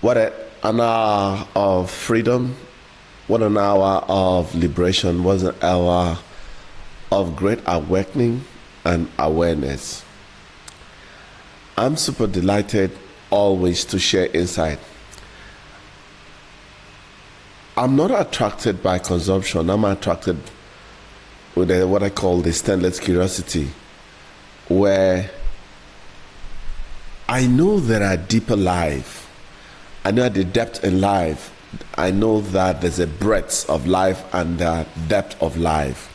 An hour of freedom, what an hour of liberation, was an hour of great awakening and awareness. I'm super delighted always to share insight. I'm not attracted by consumption. I'm attracted with what I call the stainless curiosity, where I know there are deeper life. I know the depth in life. I know that there's a breadth of life and a depth of life.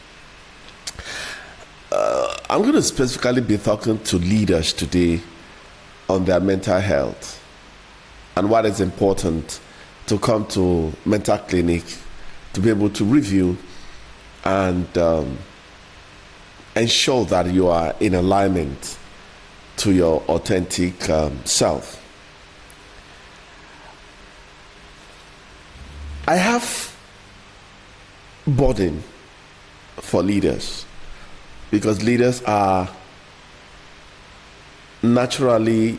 I'm going to specifically be talking to leaders today on their mental health and what is important to come to mental clinic to be able to review and ensure that you are in alignment to your authentic self. I have burden for leaders because leaders are naturally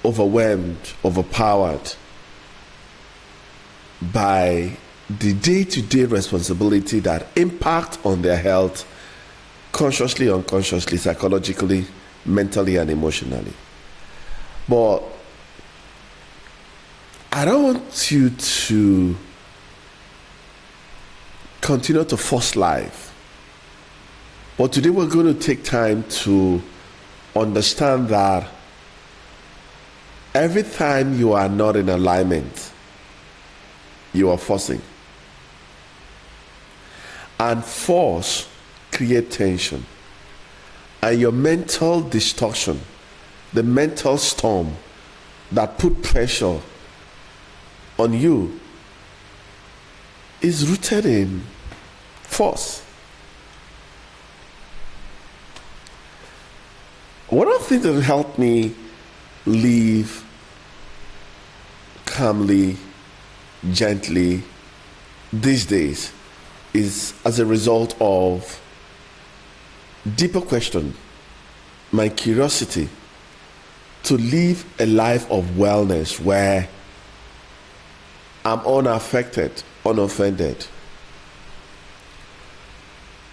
overwhelmed, overpowered by the day-to-day responsibility that impact on their health consciously, unconsciously, psychologically, mentally, and emotionally. But I don't want you to continue to force life. But today we're going to take time to understand that every time you are not in alignment, you are forcing. And force creates tension. And your mental distortion, the mental storm that put pressure on you, is rooted in force. One of the things that helped me live calmly, gently these days is as a result of deeper question, my curiosity to live a life of wellness where I'm unaffected, unoffended.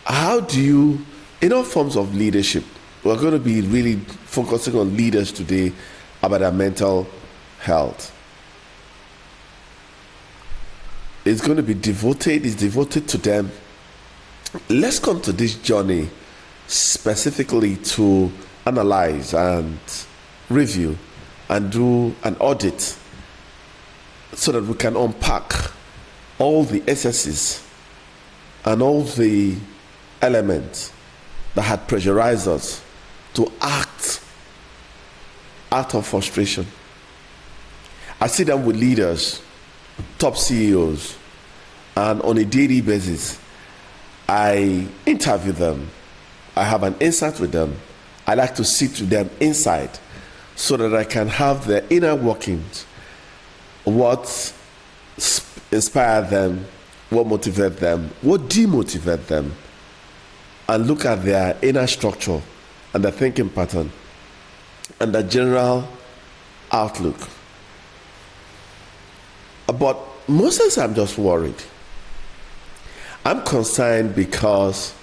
How do you, in all forms of leadership, we're going to be really focusing on leaders today about their mental health. It's going to be devoted to them. Let's come to this journey specifically to analyze and review and do an audit so that we can unpack all the excesses and all the elements that had pressurized us to act out of frustration. I sit down with leaders, top CEOs, and on a daily basis, I interview them. I have an insight with them. I like to sit with them inside so that I can have their inner workings, what inspired them, what motivated them, what demotivated them, and look at their inner structure and their thinking pattern and their general outlook. But most of the time I'm just worried. I'm concerned because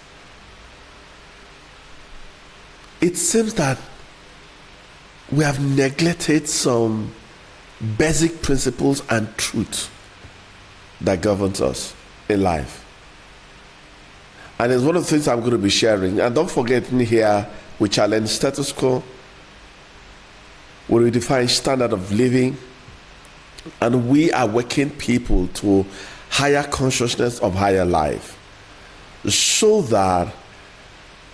it seems that we have neglected some basic principles and truth that governs us in life. And it's one of the things I'm going to be sharing. And don't forget, in here, we challenge status quo, we redefine standard of living, and we awaken people to higher consciousness of higher life, so that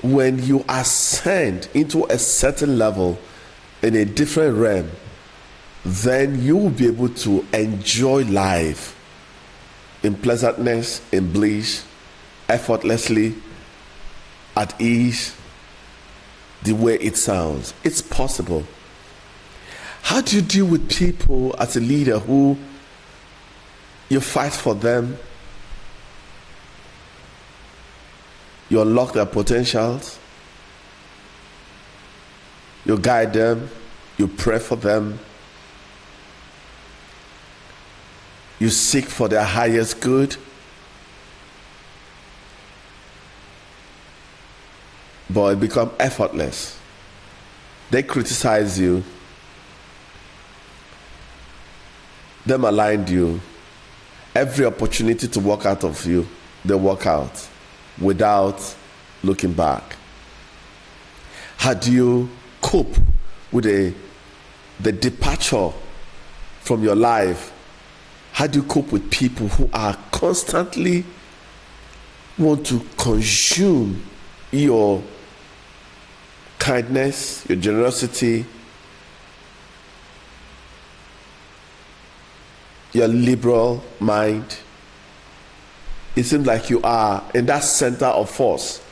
when you ascend into a certain level in a different realm, then you will be able to enjoy life in pleasantness, in bliss, effortlessly, at ease, the way it sounds. It's possible. How do you deal with people as a leader who you fight for them, you unlock their potentials, you guide them, you pray for them, You seek for their highest good, but it becomes effortless. They criticize you, they maligned you. Every opportunity to walk out of you, they walk out without looking back. How do you cope with the departure from your life? How do you cope with people who are constantly want to consume your kindness, your generosity, your liberal mind? It seems like you are in that center of force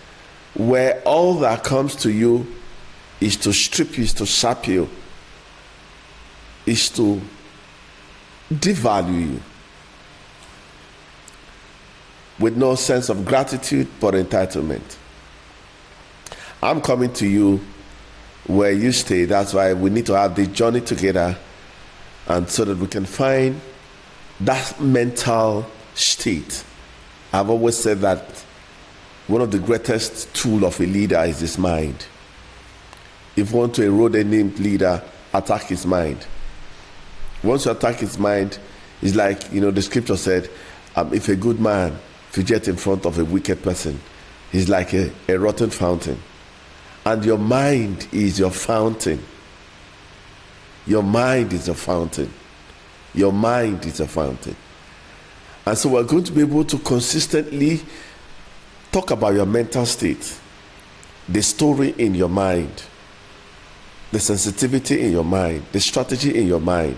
where all that comes to you is to strip you, is to sap you, is to devalue you, with no sense of gratitude but entitlement. I'm coming to you where you stay. That's why we need to have this journey together, and so that we can find that mental state. I've always said that one of the greatest tools of a leader is his mind. If you want to erode a named leader, attack his mind. Once you attack his mind, it's like, the scripture said, if a good man fidget in front of a wicked person, he's like a rotten fountain. And your mind is your fountain. Your mind is a fountain. Your mind is a fountain. And so we're going to be able to consistently talk about your mental state, the story in your mind, the sensitivity in your mind, the strategy in your mind.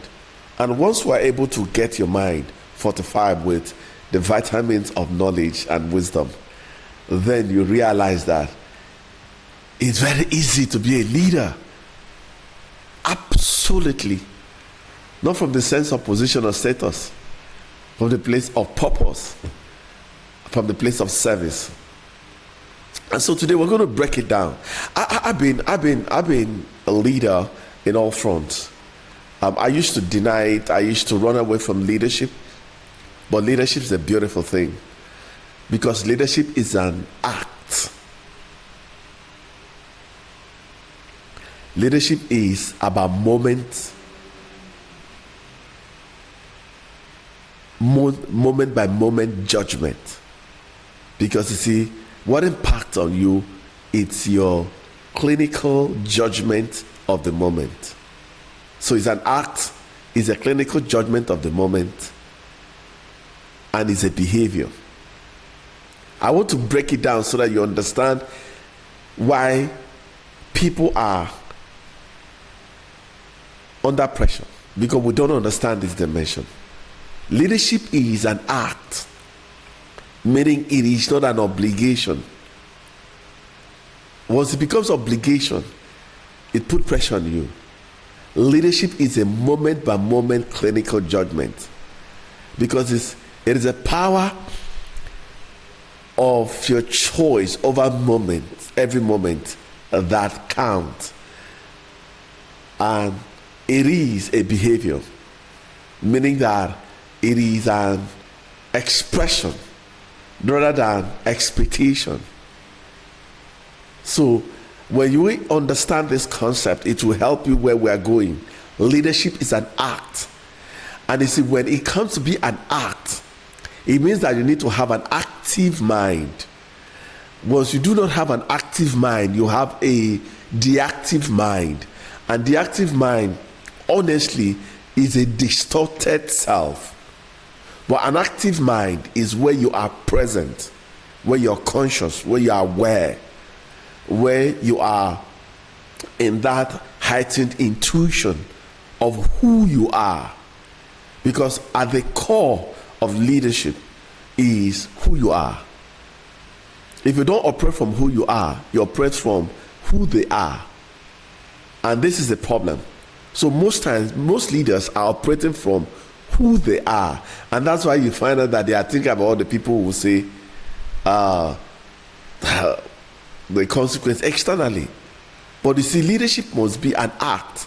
And once we're able to get your mind fortified with the vitamins of knowledge and wisdom, then you realize that it's very easy to be a leader. Absolutely. Not from the sense of position or status, from the place of purpose, from the place of service. And so today we're going to break it down. I've been a leader in all fronts. I used to deny it. I used to run away from leadership. But leadership is a beautiful thing, because leadership is an act. Leadership is about moment by moment judgment. Because you see, what impacts on you, it's your clinical judgment of the moment. So it's an act, it's a clinical judgment of the moment, and it's a behavior. I want to break it down so that you understand why people are under pressure, because we don't understand this dimension. Leadership is an act, meaning it is not an obligation. Once it becomes obligation, it puts pressure on you. Leadership is a moment by moment clinical judgment, because it is a power of your choice over moment, every moment that counts. And it is a behavior, meaning that it is an expression rather than expectation. So when you understand this concept, it will help you where we are going. Leadership is an act. And you see, when it comes to be an act, it means that you need to have an active mind. Once you do not have an active mind, you have a deactive mind. And the active mind, honestly, is a distorted self. But an active mind is where you are present, where you're conscious, where you are aware, where you are in that heightened intuition of who you are. Because at the core of leadership is who you are. If you don't operate from who you are, you operate from who they are. And this is the problem. So most times, most leaders are operating from who they are. And that's why you find out that they are thinking about all the people who say the consequence externally. But you see, leadership must be an act.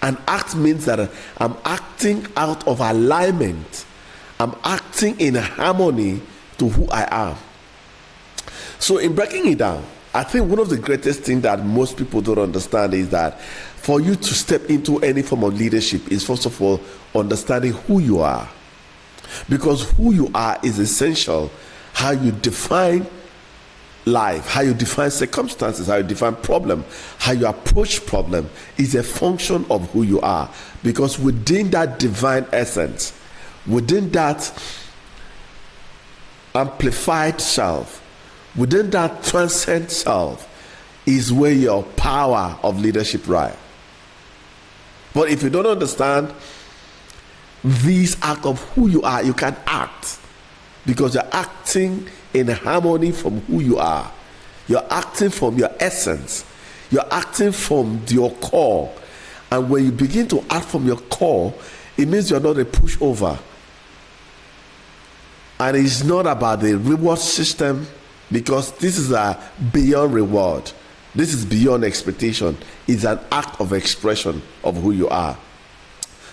An act means that I'm acting out of alignment. I'm acting in harmony to who I am. So in breaking it down, I think one of the greatest things that most people don't understand is that for you to step into any form of leadership is first of all understanding who you are. Because who you are is essential. How you define life, how you define circumstances, how you define problem, how you approach problem is a function of who you are. Because within that divine essence, within that amplified self, within that transcend self is where your power of leadership lies. But if you don't understand this act of who you are, you can act because you're acting in harmony from who you are. You're acting from your essence. You're acting from your core. And when you begin to act from your core, it means you're not a pushover. And it's not about the reward system, because this is a beyond reward. This is beyond expectation. It's an act of expression of who you are.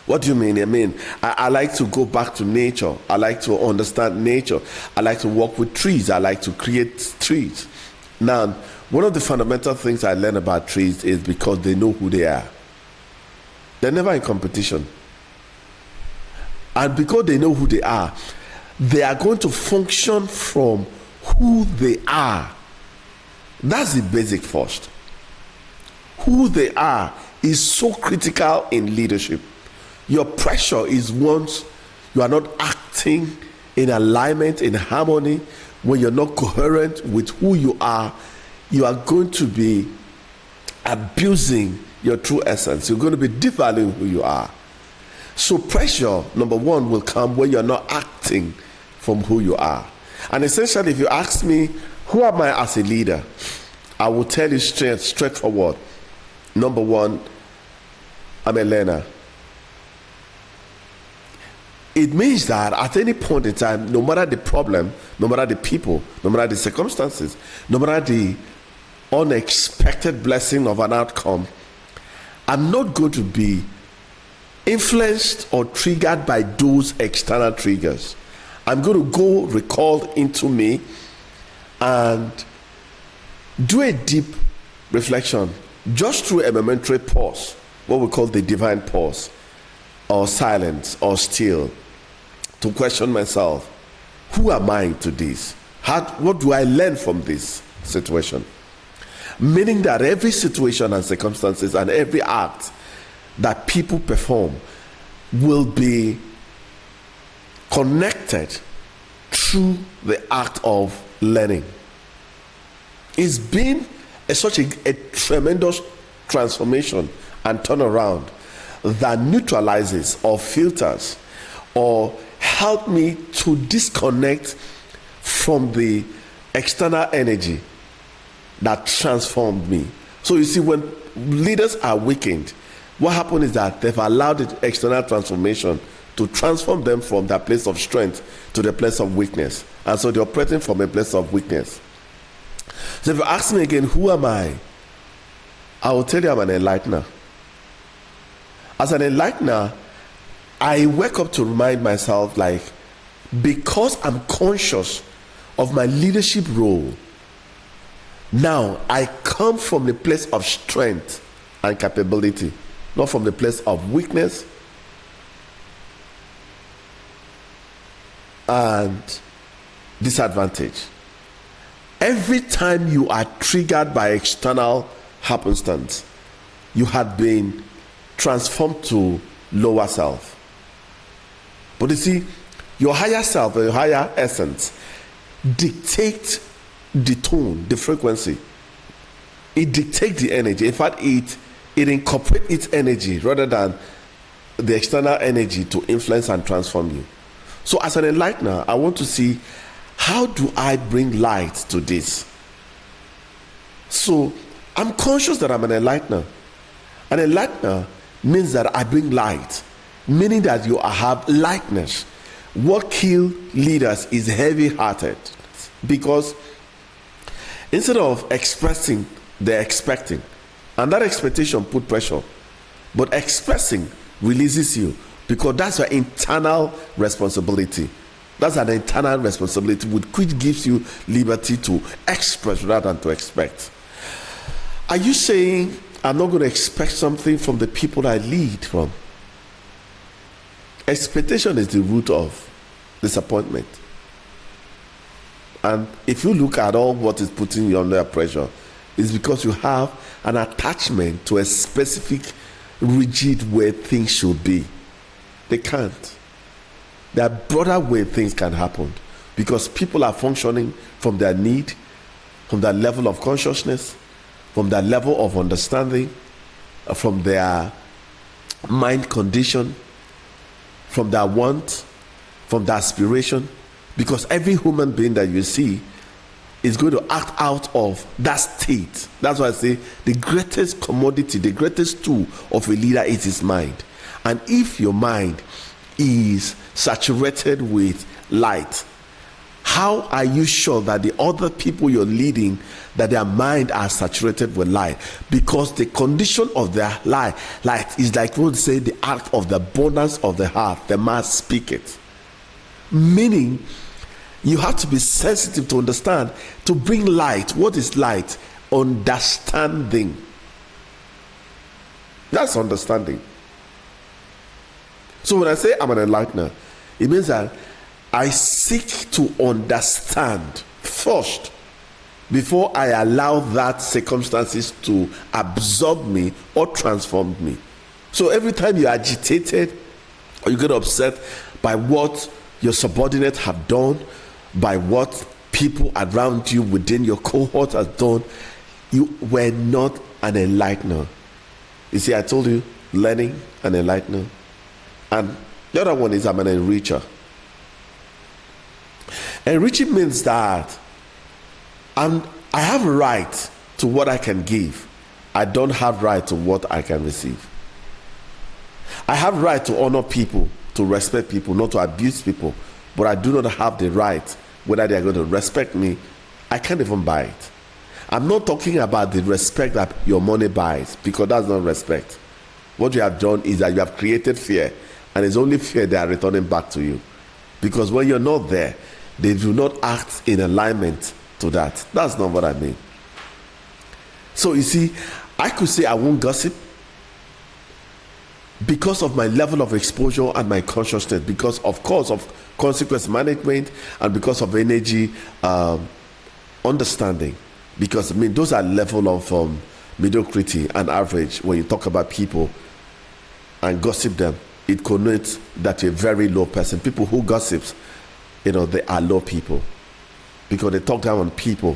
What do you mean? I like to go back to nature. I like to understand nature. I like to work with trees. I like to create trees. Now, one of the fundamental things I learned about trees is because they know who they are. They're never in competition. And because they know who they are going to function from who they are. That's the basic first. Who they are is so critical in leadership. Your pressure is once you are not acting in alignment, in harmony, when you're not coherent with who you are going to be abusing your true essence. You're going to be devaluing who you are. So pressure, number one, will come when you're not acting from who you are. And essentially, if you ask me, who am I as a leader? I will tell you straightforward. Number one, I'm a learner. It means that at any point in time, no matter the problem, no matter the people, no matter the circumstances, no matter the unexpected blessing of an outcome, I'm not going to be influenced or triggered by those external triggers. I'm going to go recalled into me and do a deep reflection just through a momentary pause, what we call the divine pause, or silence, or still, to question myself, who am I to this? What do I learn from this situation? Meaning that every situation and circumstances and every act that people perform will be connected through the act of learning. It's been such a tremendous transformation and turnaround that neutralizes or filters or help me to disconnect from the external energy that transformed me. So you see, when leaders are weakened, what happens is that they've allowed the external transformation to transform them from that place of strength to the place of weakness. And so they're operating from a place of weakness. So if you ask me again, who am I will tell you I'm an enlightener. As an enlightener, I wake up to remind myself, like, because I'm conscious of my leadership role, now I come from the place of strength and capability, not from the place of weakness and disadvantage. Every time you are triggered by external happenstance, you had been transformed to lower self. But you see, your higher self or your higher essence dictates the tone, the frequency. It dictates the energy. In fact, it incorporates its energy rather than the external energy to influence and transform you. So as an enlightener, I want to see, how do I bring light to this? So I'm conscious that I'm an enlightener. An enlightener means that I bring light, meaning that you have lightness. What kills leaders is heavy-hearted, because instead of expressing, they're expecting, and that expectation put pressure. But expressing releases you, because that's your internal responsibility. That's an internal responsibility which gives you liberty to express rather than to expect. Are you saying I'm not going to expect something from the people I lead from? Expectation is the root of disappointment. And if you look at all what is putting you under pressure, it's because you have an attachment to a specific rigid way things should be. They can't. There are broader way things can happen, because people are functioning from their need, from their level of consciousness, from their level of understanding, from their mind condition, from their want, from their aspiration. Because every human being that you see is going to act out of that state. That's why I say the greatest commodity, the greatest tool of a leader is his mind. And if your mind is saturated with light, how are you sure that the other people you're leading, that their mind are saturated with light? Because the condition of their light is like we would say the act of the abundance of the heart, the mouth speaketh. Meaning, you have to be sensitive to understand, to bring light. What is light? Understanding. That's understanding. So when I say I'm an enlightener, it means that I seek to understand first before I allow that circumstances to absorb me or transform me. So every time you're agitated or you get upset by what your subordinates have done, by what people around you within your cohort have done, you were not an enlightener. You see, I told you, learning, an enlightener. And the other one is I'm an enricher. Enriching means that I have a right to what I can give. I don't have right to what I can receive. I have right to honor people, to respect people, not to abuse people. But I do not have the right, whether they are going to respect me. I can't even buy it. I'm not talking about the respect that your money buys, because that's not respect. What you have done is that you have created fear, and it's only fear they are returning back to you. Because when you're not there, they do not act in alignment to that. That's not what I mean. So you see, I could say I won't gossip because of my level of exposure and my consciousness, because of course of consequence management, and because of energy understanding. Because I mean, those are level of mediocrity and average. When you talk about people and gossip them, it connotes that you're a very low person. People who gossips, they are low people, because they talk down on people.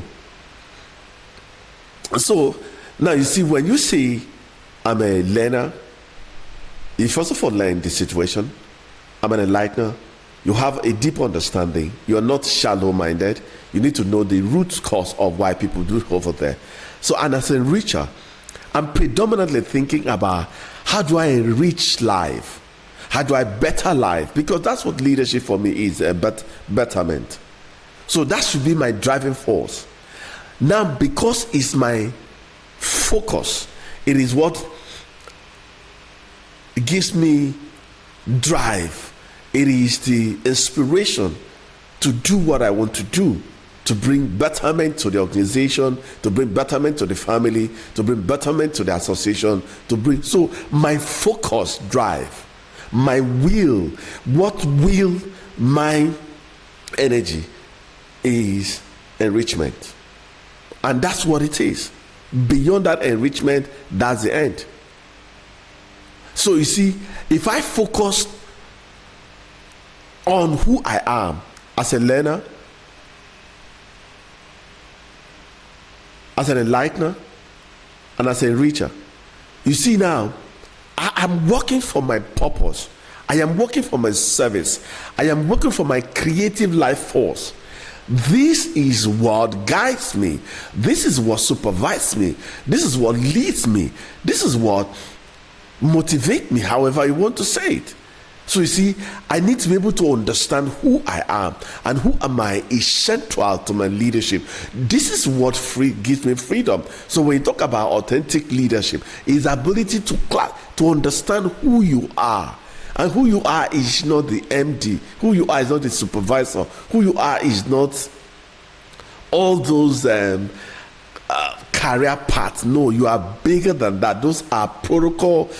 So now you see, when you say I'm a learner, you first of all learn the situation. I'm an enlightener. You have a deep understanding. You're not shallow-minded. You need to know the root cause of why people do it over there. So, and as an enricher, I'm predominantly thinking about how do I enrich life? How do I better life? Because that's what leadership for me is, betterment. So that should be my driving force. Now, because it's my focus, it is what gives me drive. It is the inspiration to do what I want to do, to bring betterment to the organization, to bring betterment to the family, to bring betterment to the association, so my focus drive, my will, what will my energy is enrichment. And that's what it is. Beyond that enrichment, that's the end. So you see, if I focus on who I am as a learner, as an enlightener, and as a enricher, you see now, I am working for my purpose. I am working for my service. I am working for my creative life force. This is what guides me. This is what supervises me. This is what leads me. This is what motivates me, however you want to say it. So you see, I need to be able to understand who I am, and who am I is central to my leadership. This is what gives me freedom. So when you talk about authentic leadership, is ability to understand who you are. And who you are is not the MD. Who you are is not the supervisor. Who you are is not all those career paths. No, you are bigger than that. Those are protocol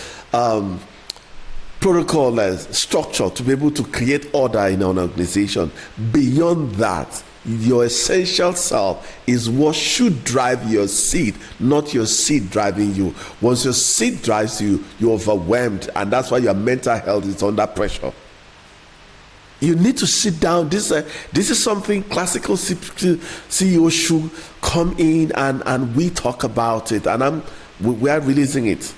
structure to be able to create order in an organization. Beyond that, your essential self is what should drive your seed, not your seed driving you. Once your seed drives you, you're overwhelmed, and that's why your mental health is under pressure. You need to sit down. This is something classical CEO should come in and we talk about it, and we are releasing it.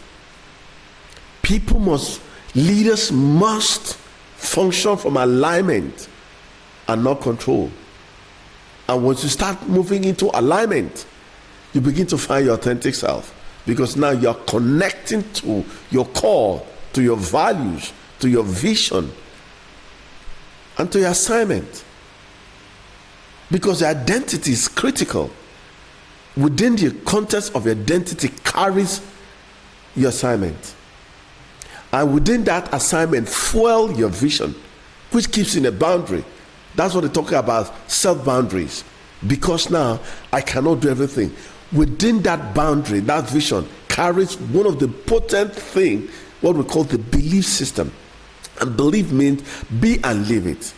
Leaders must function from alignment and not control. And once you start moving into alignment, you begin to find your authentic self, because now you're connecting to your core, to your values, to your vision, and to your assignment. Because your identity is critical. Within the context of your identity carries your assignment. And within that assignment, fuel your vision, which keeps in a boundary. That's what they talk about, self-boundaries. Because now I cannot do everything. Within that boundary, that vision carries one of the potent things, what we call the belief system. And belief means be and live it.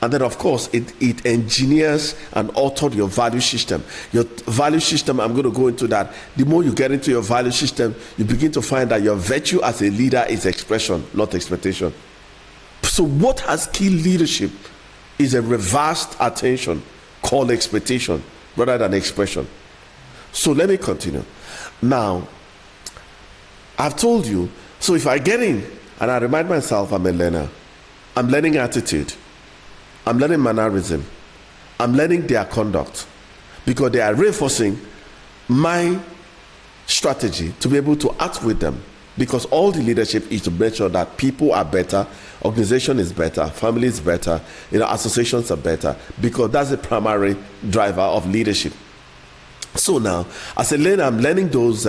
And then, of course, it engineers and alters your value system. Your value system, I'm going to go into that. The more you get into your value system, you begin to find that your virtue as a leader is expression, not expectation. So what has killed leadership is a reversed attention called expectation rather than expression. So let me continue. Now, I've told you, so if I get in and I remind myself I'm a learner, I'm learning attitude, I'm learning mannerism, I'm learning their conduct, because they are reinforcing my strategy to be able to act with them. Because all the leadership is to make sure that people are better, organization is better, family is better, associations are better, because that's the primary driver of leadership. So now, as a learner, I'm learning those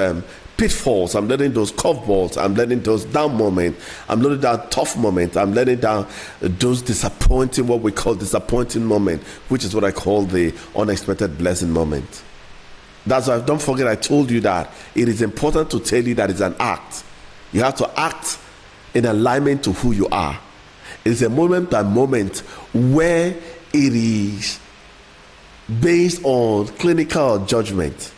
pitfalls, I'm learning those curveballs, I'm learning those down moments, I'm learning that tough moment, I'm learning down those what we call disappointing moment, which is what I call the unexpected blessing moment. That's why, don't forget, I told you that it is important to tell you that it's an act. You have to act in alignment to who you are. It's a moment by moment where it is based on clinical judgment.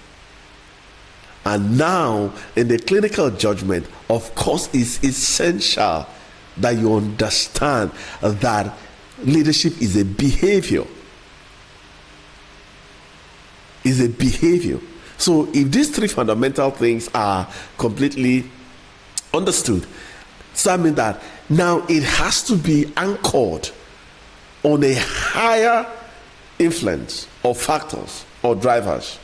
And now, in the clinical judgment, of course, it's essential that you understand that leadership is a behavior. Is a behavior. So if these three fundamental things are completely understood, so I mean that now it has to be anchored on a higher influence or factors or drivers.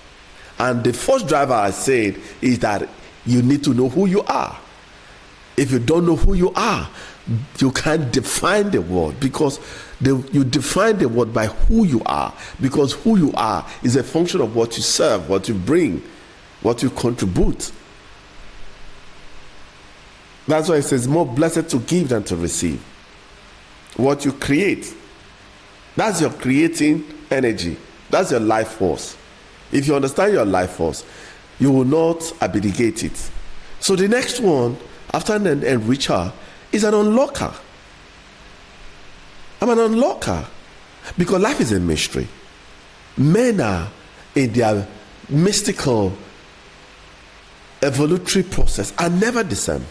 And the first driver I said is that you need to know who you are. If you don't know who you are, you can't define the word, because you define the word by who you are, because who you are is a function of what you serve, what you bring, what you contribute. That's why it says more blessed to give than to receive. What you create, that's your creating energy. That's your life force. If you understand your life force, you will not abdicate it. So the next one, after an enricher, is an unlocker. I'm an unlocker because life is a mystery. Men are in their mystical evolutionary process are never the same.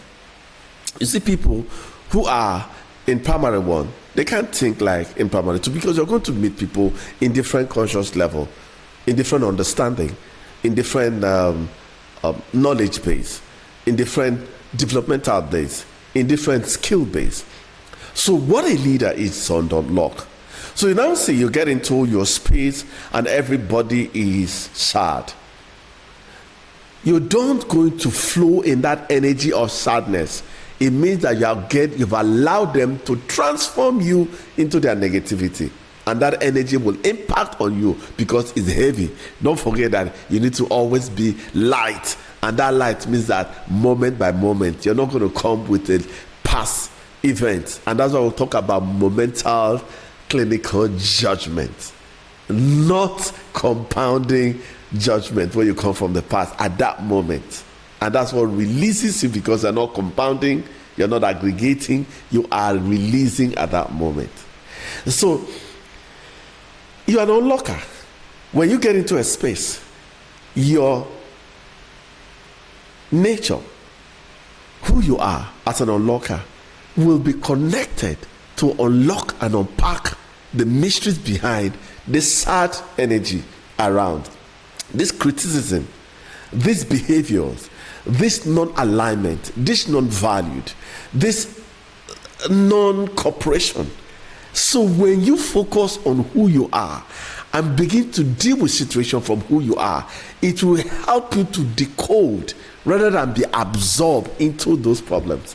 You see, people who are in primary one, they can't think like in primary two, because you're going to meet people in different conscious level, in different understanding, in different knowledge base, in different developmental base, in different skill base. So what a leader is on the unlock. So you now see you get into your space and everybody is sad. You don't going to flow in that energy of sadness. It means that you've allowed them to transform you into their negativity. And that energy will impact on you because it's heavy. Don't forget that you need to always be light And that light means that moment by moment, you're not going to come with a past event. And that's why we'll talk about momental clinical judgment, not compounding judgment when you come from the past at that moment. And that's what releases you, because you're not compounding, you're not aggregating, you are releasing at that moment. So you're an unlocker. When you get into a space, your nature, who you are as an unlocker, will be connected to unlock and unpack the mysteries behind this sad energy around, this criticism, these behaviors, this non-alignment, this non-valued, this non-cooperation. So when you focus on who you are and begin to deal with situations from who you are, it will help you to decode rather than be absorbed into those problems.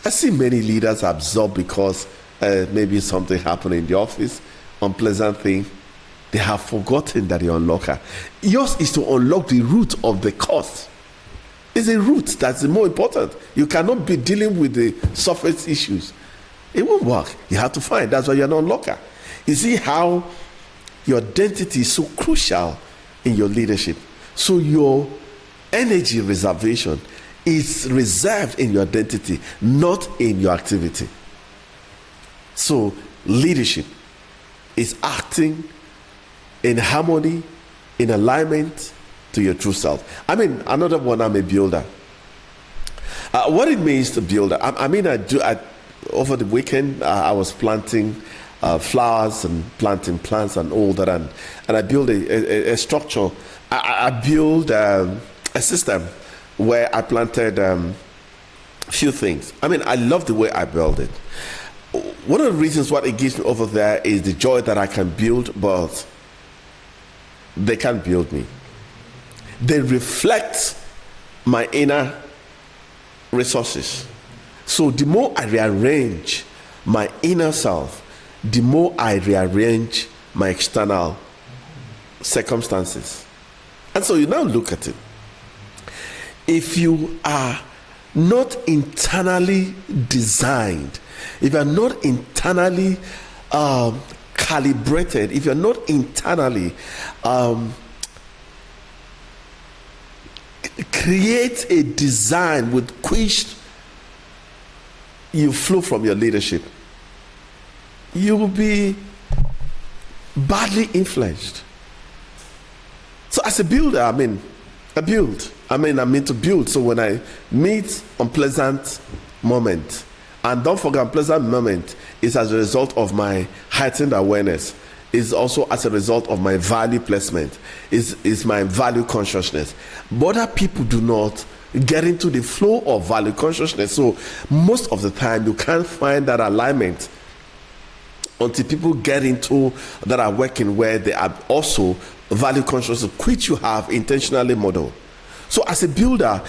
I see many leaders absorbed because maybe something happened in the office, unpleasant thing. They have forgotten that you're an unlocker. Yours is to unlock the root of the cause. It's a root that's the more important. You cannot be dealing with the surface issues. It won't work. You have to find. That's why you're an unlocker. You see how your identity is so crucial in your leadership. So your energy reservation is reserved in your identity, not in your activity. So leadership is acting in harmony, in alignment to your true self. I mean, another one, I'm a builder. What it means to build, over the weekend, I was planting flowers and planting plants and all that, and I build a structure. I build a system where I planted a few things. I mean, I love the way I build it. One of the reasons what it gives me over there is the joy that I can build, but they can't build me. They reflect my inner resources. So the more I rearrange my inner self, the more I rearrange my external circumstances. And so you now look at it. If you are not internally designed, if you're not internally calibrated, if you're not internally create a design with which you flow from your leadership, you will be badly influenced. So as a builder, I mean to build. So when I meet unpleasant moment, and don't forget, unpleasant moment is as a result of my heightened awareness, is also as a result of my value placement, is my value consciousness. But other people do not get into the flow of value consciousness. So most of the time you can't find that alignment until people get into that are working where they are also value conscious, which you have intentionally modeled. So as a builder,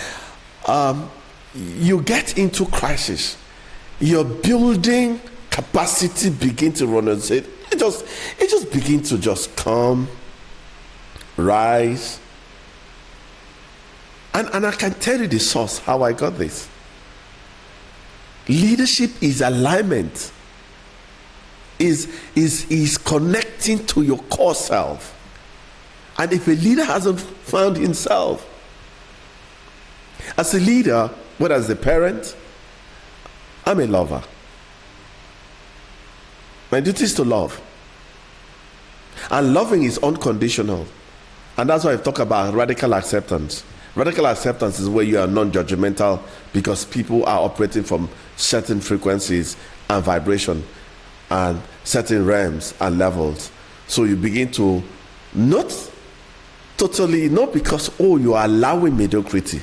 you get into crisis. Your building capacity begin to run and say, it just begins to just come, rise. And I can tell you the source, how I got this. Leadership is alignment, is connecting to your core self. And if a leader hasn't found himself, as a leader, whether as a parent, I'm a lover. My duty is to love. And loving is unconditional. And that's why I talk about radical acceptance. Radical acceptance is where you are non-judgmental because people are operating from certain frequencies and vibration and certain realms and levels. So you begin to not because, you are allowing mediocrity,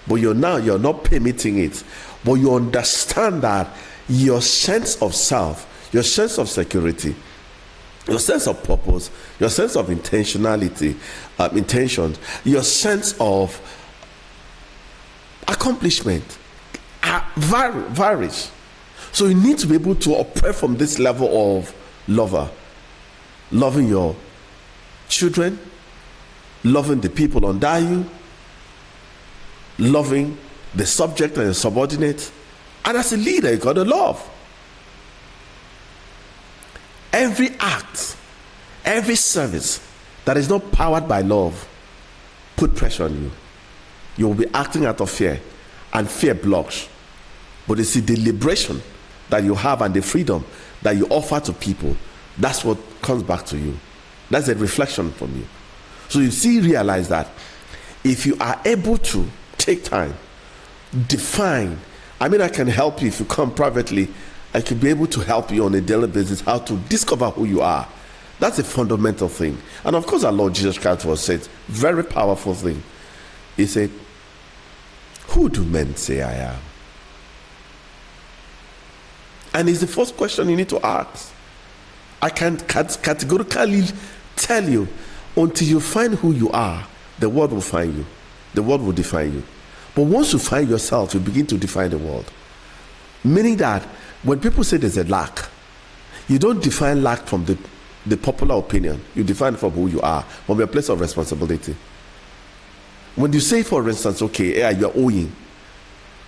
but you're not permitting it. But you understand that your sense of self, your sense of security, your sense of purpose, your sense of intentionality, intentions, your sense of accomplishment varies. So you need to be able to operate from this level of loving your children, loving the people under you, loving the subject and the subordinate. And as a leader, you got to love. Every act, every service that is not powered by love put pressure on you. You will be acting out of fear, and fear blocks. But it's the liberation that you have and the freedom that you offer to people, that's what comes back to you. That's a reflection from you. So you realize that if you are able to take time, define, I can help you if you come privately. I can be able to help you on a daily basis how to discover who you are. That's a fundamental thing. And of course, our Lord Jesus Christ was said, very powerful thing. He said, who do men say I am? And it's the first question you need to ask. I can't categorically tell you, until you find who you are, the world will find you. The world will define you. But once you find yourself, you begin to define the world. Meaning that when people say there's a lack, you don't define lack from the popular opinion. You define it from who you are, from your place of responsibility. When you say, for instance, okay, you're owing,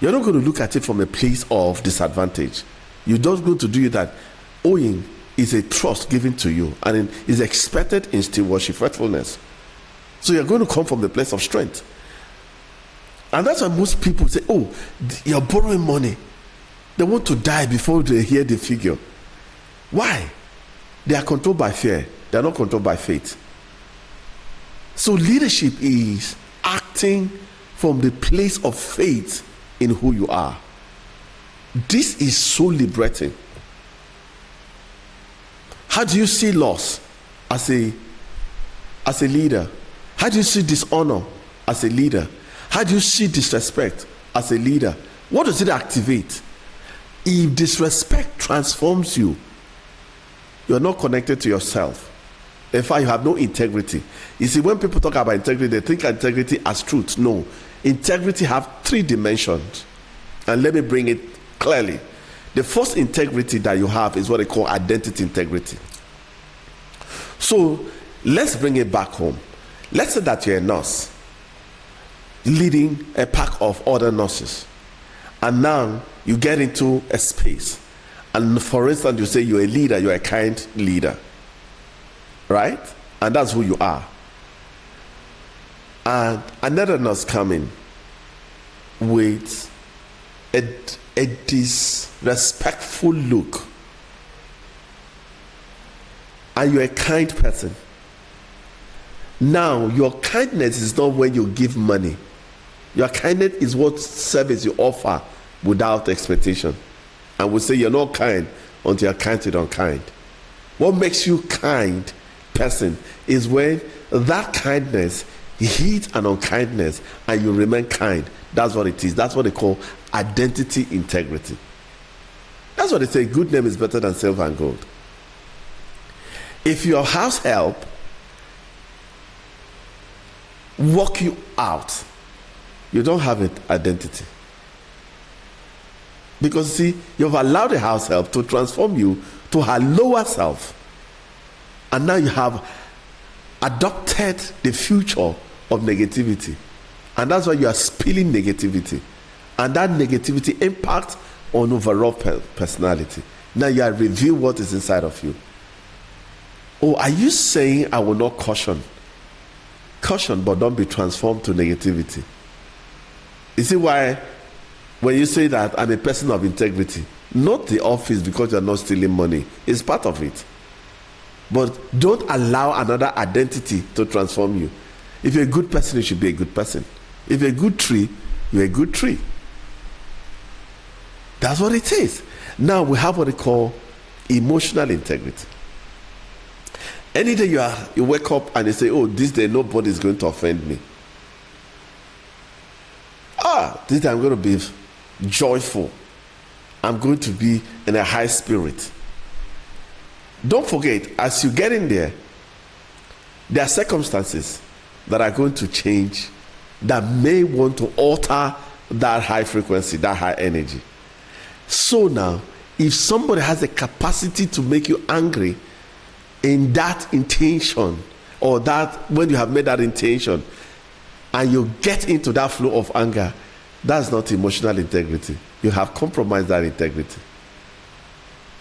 you're not going to look at it from a place of disadvantage. You're just going to do that. Owing is a trust given to you, and it is expected in stewardship, faithfulness. So you're going to come from the place of strength. And that's why most people say, oh, you're borrowing money. They want to die before they hear the figure. Why? They are controlled by fear. They are not controlled by faith. So leadership is acting from the place of faith in who you are. This is so liberating. How do you see loss as a leader? How do you see dishonor as a leader? How do you see disrespect as a leader? What does it activate? If disrespect transforms you, you're not connected to yourself. In fact, you have no integrity. You see, when people talk about integrity, they think integrity as truth. No. Integrity have 3 dimensions. And let me bring it clearly. The first integrity that you have is what they call identity integrity. So let's bring it back home. Let's say that you're a nurse leading a pack of other nurses. And now you get into a space. And for instance, you say you're a leader, you're a kind leader. Right? And that's who you are. And another nurse coming with a disrespectful look. And you're a kind person. Now, your kindness is not when you give money. Your kindness is what service you offer without expectation. And we say you're not kind until you're kind to the unkind. What makes you kind person is when that kindness hits an unkindness and you remain kind. That's what it is. That's what they call identity integrity. That's what they say, good name is better than silver and gold. If your house help work you out, you don't have an identity. Because see, you've allowed the house help to transform you to her lower self. And now you have adopted the future of negativity. And that's why you are spilling negativity. And that negativity impacts on overall personality. Now you are revealing what is inside of you. Oh, are you saying I will not caution? Caution, but don't be transformed to negativity. You see why when you say that I'm a person of integrity, not the office because you're not stealing money, it's part of it. But don't allow another identity to transform you. If you're a good person, you should be a good person. If you're a good tree, you're a good tree. That's what it is. Now we have what they call emotional integrity. Any day you wake up and you say, oh, this day nobody is going to offend me. This day I'm going to be joyful. I'm going to be in a high spirit. Don't forget, as you get in there are circumstances that are going to change that may want to alter that high frequency, that high energy. So now, if somebody has the capacity to make you angry in that intention, or that when you have made that intention and you get into that flow of anger, That's not emotional integrity. You have compromised that integrity.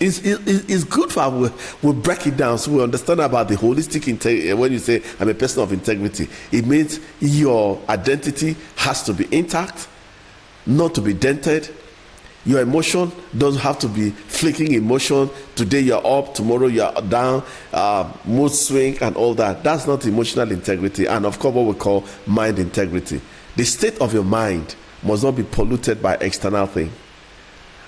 It's good for we'll break it down so we understand about the holistic integrity. When you say I'm a person of integrity, it means your identity has to be intact, not to be dented. Your emotion doesn't have to be flicking emotion. Today you're up, tomorrow you're down, mood swing and all that. That's not emotional integrity. And of course, what we call mind integrity. The state of your mind must not be polluted by external things.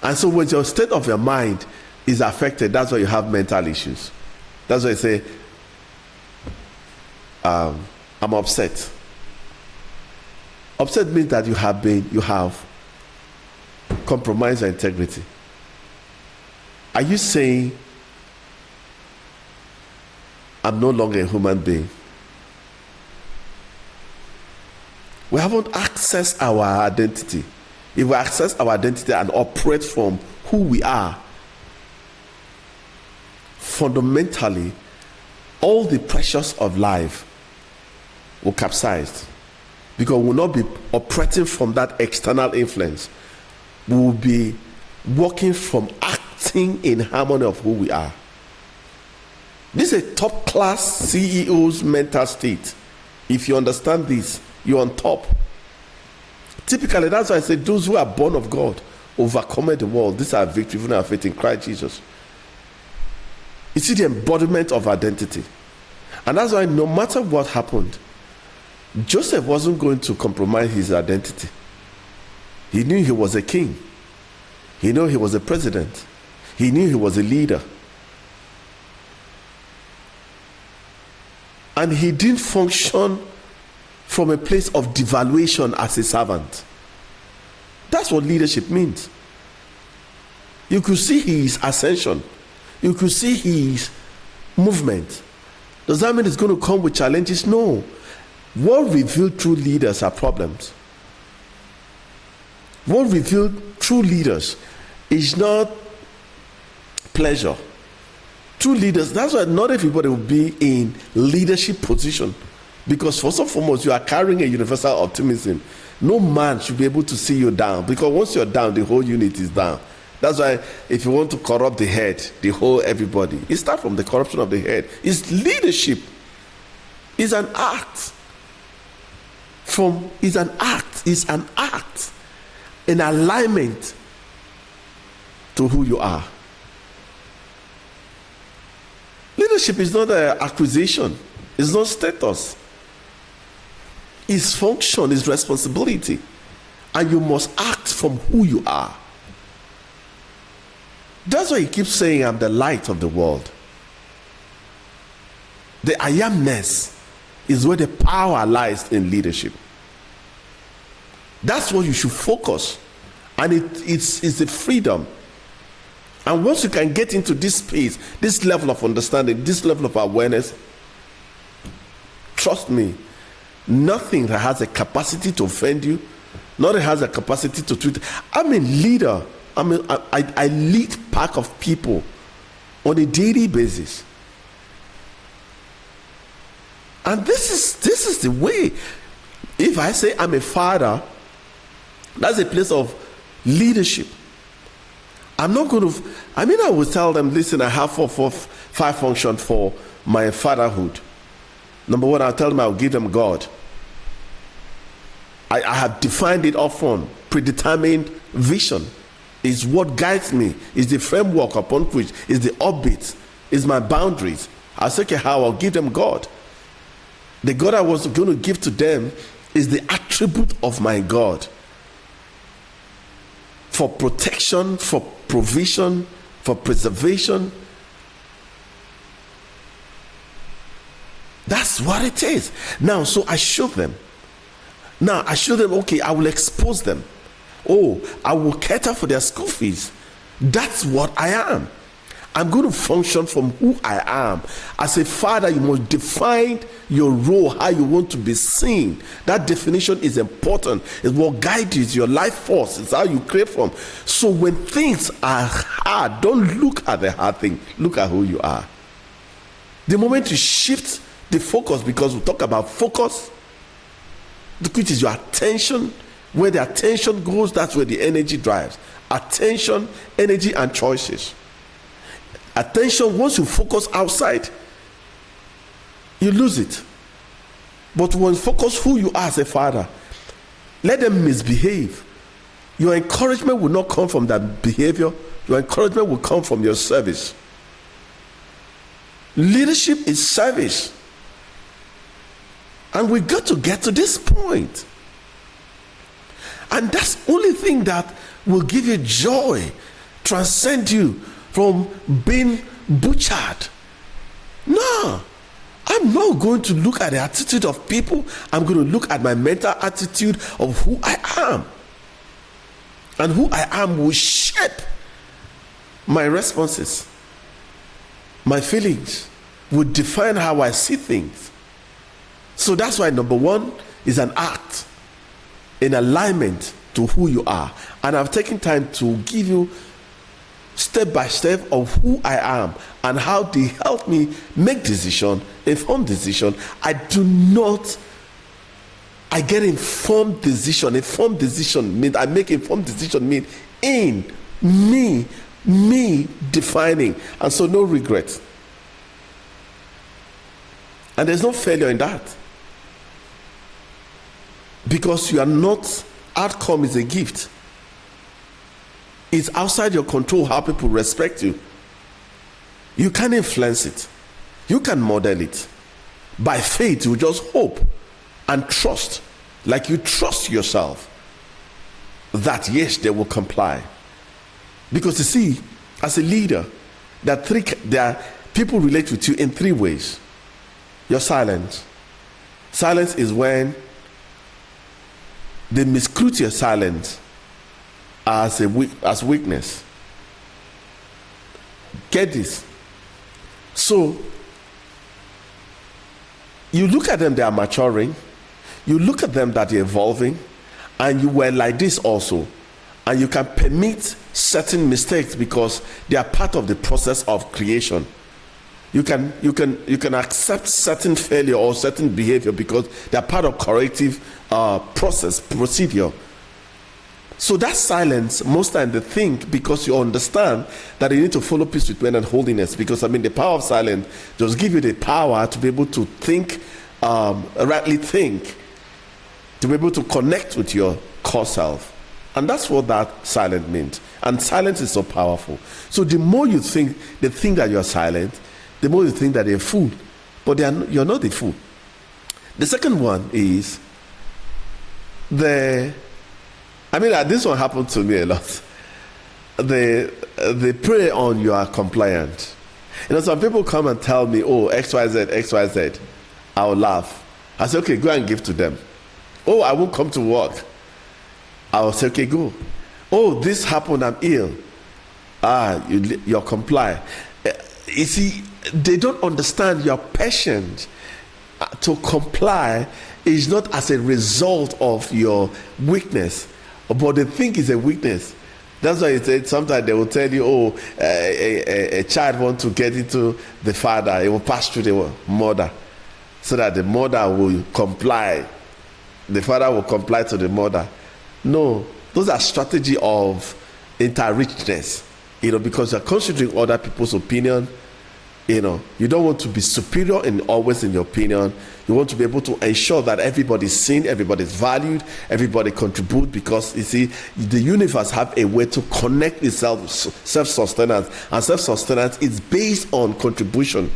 And so when your state of your mind is affected, that's why you have mental issues. That's why I say, I'm upset. Upset means that you have compromised your integrity. Are you saying, I'm no longer a human being? We haven't accessed our identity. If we access our identity and operate from who we are, fundamentally, all the pressures of life will capsize, because we will not be operating from that external influence. We will be working from acting in harmony of who we are. This is a top class CEO's mental state. If you understand this, you're on top. Typically, that's why I say those who are born of God overcome the world. These are victory even our faith in Christ Jesus. You see the embodiment of identity. And that's why no matter what happened, Joseph wasn't going to compromise his identity. He knew he was a king. He knew he was a president. He knew he was a leader. And he didn't function from a place of devaluation as a servant. That's what leadership means. You could see his ascension. You could see his movement. Does that mean it's going to come with challenges? No. What revealed true leaders are problems. What revealed true leaders is not pleasure. True leaders, that's why not everybody will be in leadership position. Because first and foremost, you are carrying a universal optimism. No man should be able to see you down, because once you're down, the whole unit is down. That's why if you want to corrupt the head, the whole everybody, it starts from the corruption of the head. It's leadership. It's an act. It's an act in alignment to who you are. Leadership is not an acquisition. It's not status. It's function, it's responsibility. And you must act from who you are. That's why he keeps saying, I'm the light of the world. The I amness is where the power lies in leadership. That's what you should focus. And it's a freedom. And once you can get into this space, this level of understanding, this level of awareness, trust me, nothing that has a capacity to offend you, nothing has a capacity to treat. I'm a leader. I lead pack of people on a daily basis. And this is the way. If I say I'm a father, that's a place of leadership. I'm not going to, I will tell them, listen, I have five functions for my fatherhood. Number one, I'll tell them I'll give them God. I have defined it up front. Predetermined vision is what guides me, is the framework upon which, is the orbit, is my boundaries. I'll say, okay, how I'll give them God. The God I was going to give to them is the attribute of my God. For protection, for provision, for preservation. That's what it is. Now, so I show them. Okay, I will expose them. Oh, I will cater for their school fees. That's what I am. I'm going to function from who I am. As a father, you must define your role, how you want to be seen. That definition is important. It's what guides you. It's your life force. It's how you create from. So when things are hard, don't look at the hard thing. Look at who you are. The moment you shift the focus, because we talk about focus, which is your attention, Where the attention goes, that's where the energy drives. Attention, energy, and choices. Attention, once you focus outside, you lose it. But when you focus who you are as a father, let them misbehave. Your encouragement will not come from that behavior. Your encouragement will come from your service. Leadership is service. And we got to get to this point. And that's the only thing that will give you joy, transcend you from being butchered. No, I'm not going to look at the attitude of people. I'm going to look at my mental attitude of who I am. And who I am will shape my responses. My feelings will define how I see things. So that's why number one is an act in alignment to who you are. And I've taken time to give you step by step of who I am and how they help me make decision, informed decision. I get informed decision. Informed decision means I make informed decision mean in me defining, and so no regret. And there's no failure in that. Because you are not, outcome is a gift. It's outside your control how people respect you. You can influence it. You can model it. By faith, you just hope and trust, like you trust yourself, that yes, they will comply. Because you see, as a leader, there are people relate with you in three ways. Your silence. Silence is when they misquote your silence as weakness. Get this. So you look at them, they are maturing. You look at them that they're evolving, and you were like this also. And you can permit certain mistakes because they are part of the process of creation. You can accept certain failure or certain behavior because they are part of corrective procedure. So that silence, most times they think, because you understand that you need to follow peace with men and holiness. Because the power of silence just give you the power to be able to think, rightly think, to be able to connect with your core self. And that's what that silence means. And silence is so powerful. So the more you think, they think that you're silent, the more you think that they're a fool. But you're not a fool. The second one is this one happened to me a lot. They prey on you are compliant. Some people come and tell me, oh, XYZ. I'll laugh. I say, okay, go and give to them. Oh, I won't come to work. I'll say, okay, go. Oh, this happened, I'm ill. You're comply. You see, they don't understand your passion to comply is not as a result of your weakness, but they think it's a weakness. That's why sometimes they will tell you, oh, a child wants to get into the father, it will pass through the mother, so that the mother will comply. The father will comply to the mother. No, those are strategy of interrichness, because you're considering other people's opinion. You don't want to be superior always in your opinion. You want to be able to ensure that everybody's seen, everybody's valued, everybody contribute, because you see, the universe have a way to connect itself, self-sustenance, and self-sustenance is based on contribution,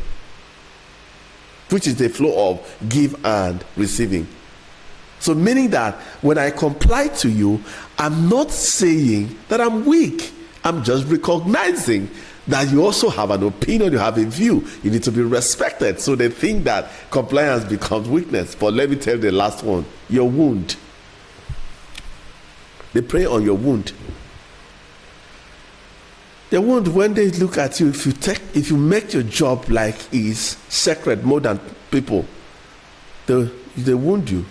which is the flow of give and receiving. So meaning that when I comply to you, I'm not saying that I'm weak. I'm just recognizing that you also have an opinion, you have a view, you need to be respected. So they think that compliance becomes weakness. But let me tell you the last one, your wound. They prey on your wound. The wound, when they look at you, if you make your job like is sacred more than people, they wound you.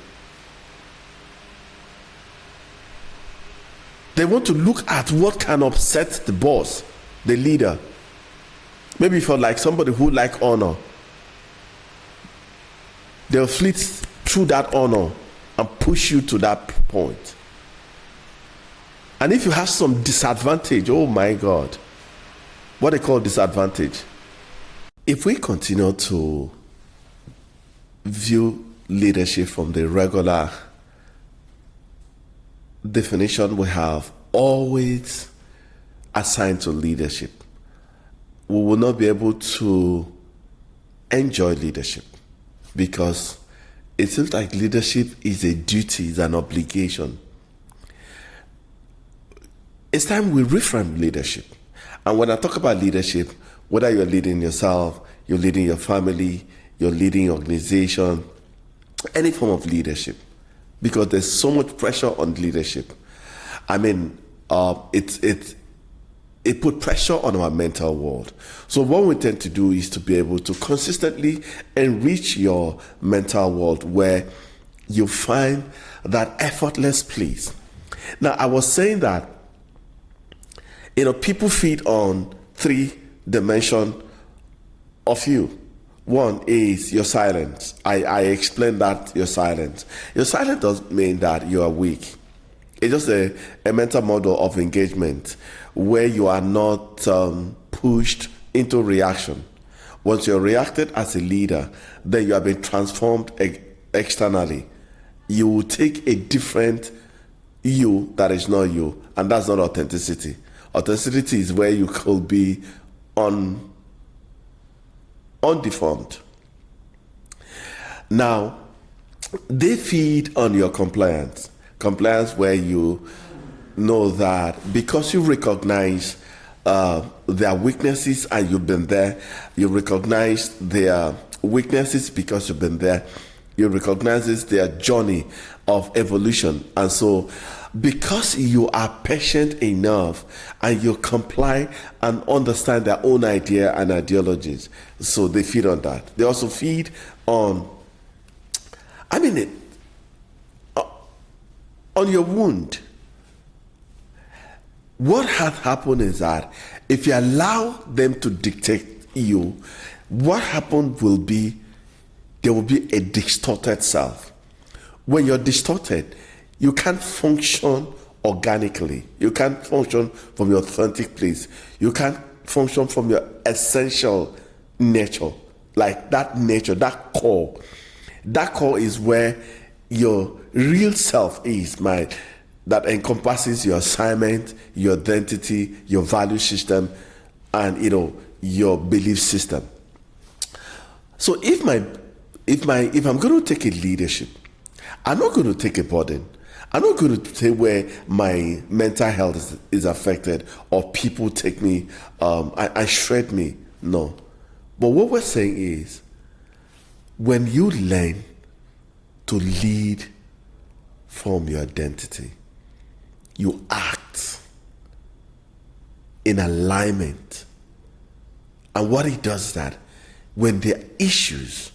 They want to look at what can upset the boss, the leader. Maybe for like somebody who like honor, they'll flit through that honor and push you to that point. And if you have some disadvantage, oh my God, what they call disadvantage. If we continue to view leadership from the regular definition we have always assigned to leadership, we will not be able to enjoy leadership, because it seems like leadership is a duty, is an obligation. It's time we reframe leadership. And when I talk about leadership, whether you're leading yourself, you're leading your family, you're leading your organization, any form of leadership, because there's so much pressure on leadership. I mean, it put pressure on our mental world. So what we tend to do is to be able to consistently enrich your mental world, where you find that effortless place. Now, I was saying that, people feed on 3 dimensions of you. One is your silence. I explained that your silence. Your silence doesn't mean that you are weak. It's just a mental model of engagement where you are not pushed into reaction. Once you're reacted as a leader, then you have been transformed externally. You will take a different you that is not you, and that's not authenticity. Authenticity is where you could be undeformed. Now, they feed on your compliance. Compliance where you know that because you recognize their weaknesses and you've been there, you recognize their weaknesses because you've been there, you recognize their journey of evolution. And so because you are patient enough and you comply and understand their own idea and ideologies, so they feed on that. They also feed on, on your wound. What has happened is that if you allow them to dictate you, what happened will be, there will be a distorted self. When you're distorted, you can't function organically. You can't function from your authentic place. You can't function from your essential nature. Like that nature, that core. That core is where your real self is, that encompasses your assignment, your identity, your value system, and your belief system. So if I'm going to take a leadership, I'm not going to take a burden. I'm not going to say where my mental health is affected or people take me and shred me. No. But what we're saying is, when you learn to lead from your identity, you act in alignment. And what it does is that when there are issues,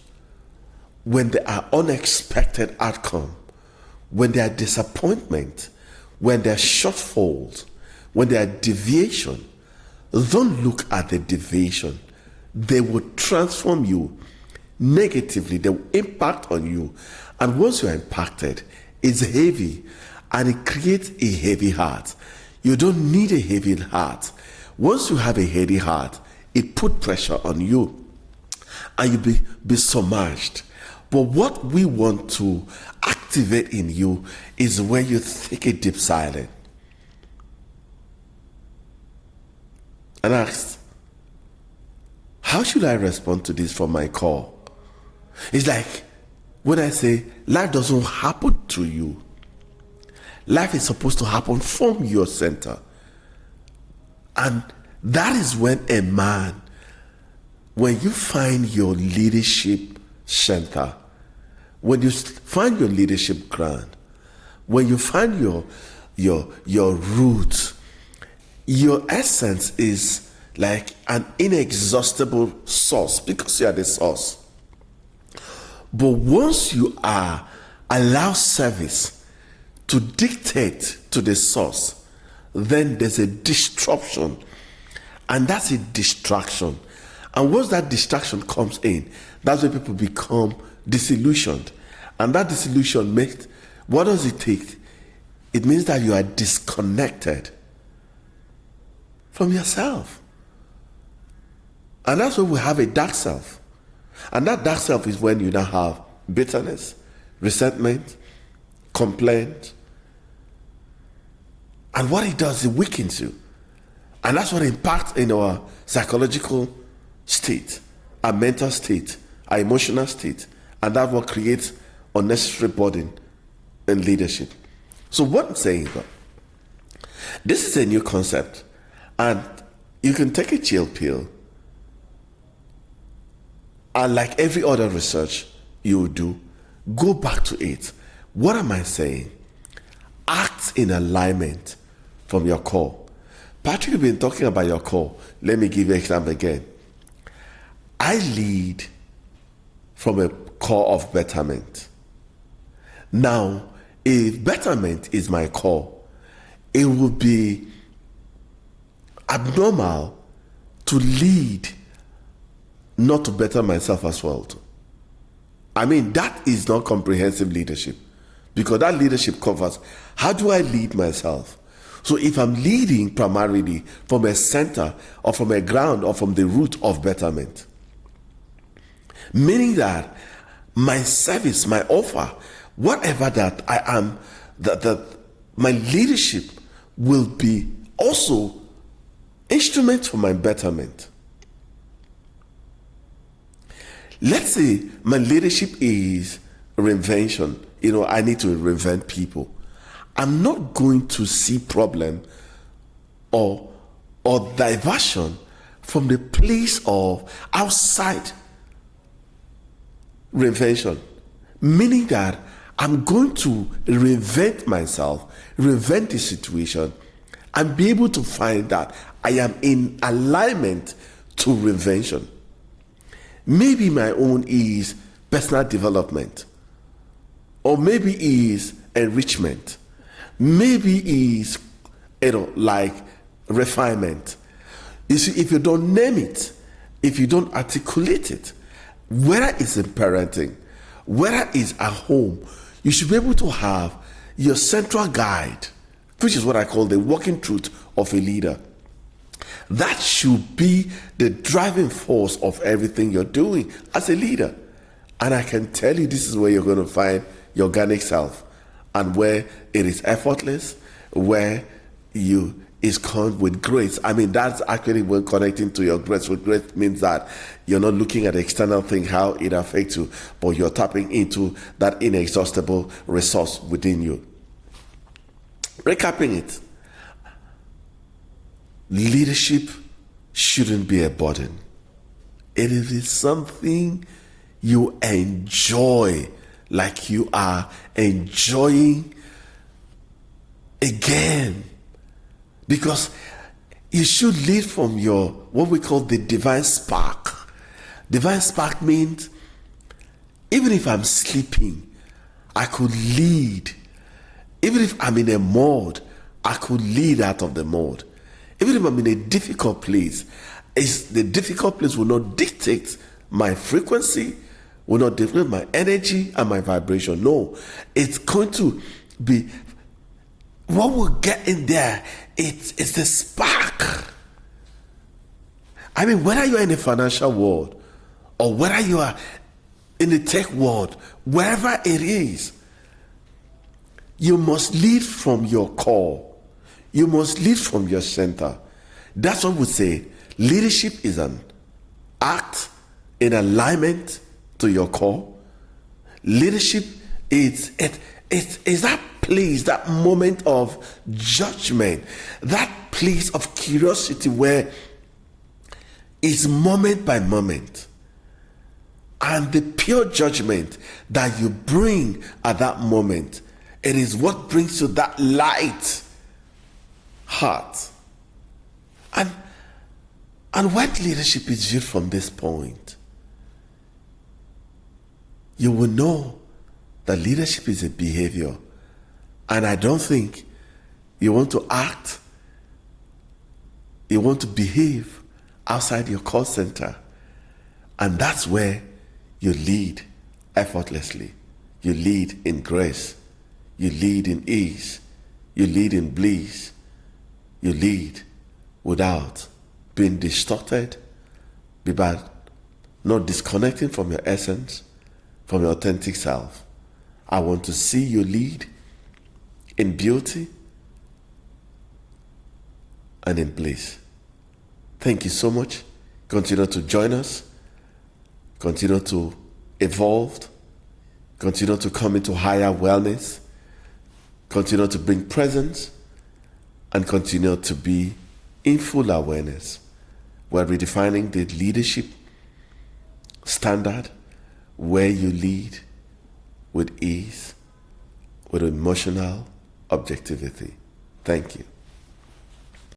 when there are unexpected outcomes, when there are disappointment, when there are shortfalls, when there are deviation, don't look at the deviation. They will transform you negatively. They will impact on you. And once you're impacted, it's heavy and it creates a heavy heart. You don't need a heavy heart. Once you have a heavy heart, it puts pressure on you and you be submerged. But what we want to activate in you is when you take a deep silence and ask, how should I respond to this from my core? It's like when I say life doesn't happen to you. Life is supposed to happen from your center. And that is when a man, when you find your leadership center, when you find your leadership ground, when you find your roots, your essence is like an inexhaustible source because you are the source. But once you allow service to dictate to the source, then there's a disruption, and that's a distraction. And once that distraction comes in, that's when people become disillusioned. And that disillusion makes, what does it take? It means that you are disconnected from yourself. And that's when we have a dark self. And that dark self is when you now have bitterness, resentment, complaint. And what it does, it weakens you. And that's what impacts in our psychological state, our mental state, our emotional state. And that's what creates unnecessary burden in leadership. So what I'm saying is that this is a new concept. And you can take a chill pill. And like every other research you do, go back to it. What am I saying? Act in alignment from your core. Patrick, you've been talking about your core. Let me give you an example again. I lead from a core of betterment. Now, if betterment is my core, it will be abnormal to lead not to better myself as well. I mean, that is not comprehensive leadership, because that leadership covers how do I lead myself. So if I'm leading primarily from a center or from a ground or from the root of betterment, meaning that my service, my offer, whatever that I am, that my leadership will be also instrument for my betterment. Let's say my leadership is reinvention. I need to reinvent people. I'm not going to see problem or diversion from the place of outside reinvention. Meaning that I'm going to reinvent myself, reinvent the situation, and be able to find that I am in alignment to reinvention. Maybe my own is personal development, or maybe is enrichment, maybe is like refinement. You see, if you don't name it, if you don't articulate it, whether it's in parenting, whether it's at home, you should be able to have your central guide, which is what I call the working truth of a leader. That should be the driving force of everything you're doing as a leader. And I can tell you, this is where you're going to find your organic self, and where it is effortless, where you is come with grace. I mean, that's actually when connecting to your grace. With grace means that you're not looking at the external thing, how it affects you, but you're tapping into that inexhaustible resource within you. Recapping it, leadership shouldn't be a burden. It is something you enjoy, like you are enjoying a game. Because you should lead from your, what we call the divine spark. Divine spark means even if I'm sleeping, I could lead. Even if I'm in a mode, I could lead out of the mode. Even if I'm in a difficult place, the difficult place will not dictate my frequency, will not dictate my energy and my vibration. No, it's going to be, what will get in there, it's the spark. I mean, whether you're in the financial world or whether you are in the tech world, wherever it is, you must lead from your core. You must lead from your center. That's what we say. Leadership is an act in alignment to your core. Leadership is that place, that moment of judgment, that place of curiosity where it's moment by moment. And the pure judgment that you bring at that moment, it is what brings you that light heart. And when leadership is viewed from this point, you will know that leadership is a behavior. And I don't think you want to act, you want to behave outside your call center. And that's where you lead effortlessly. You lead in grace. You lead in ease. You lead in bliss. You lead without being distorted, but not disconnecting from your essence, from your authentic self. I want to see you lead in beauty and in bliss. Thank you so much. Continue to join us. Continue to evolve. Continue to come into higher wellness. Continue to bring presence. And continue to be in full awareness. We're redefining the leadership standard where you lead with ease, with emotional objectivity. Thank you.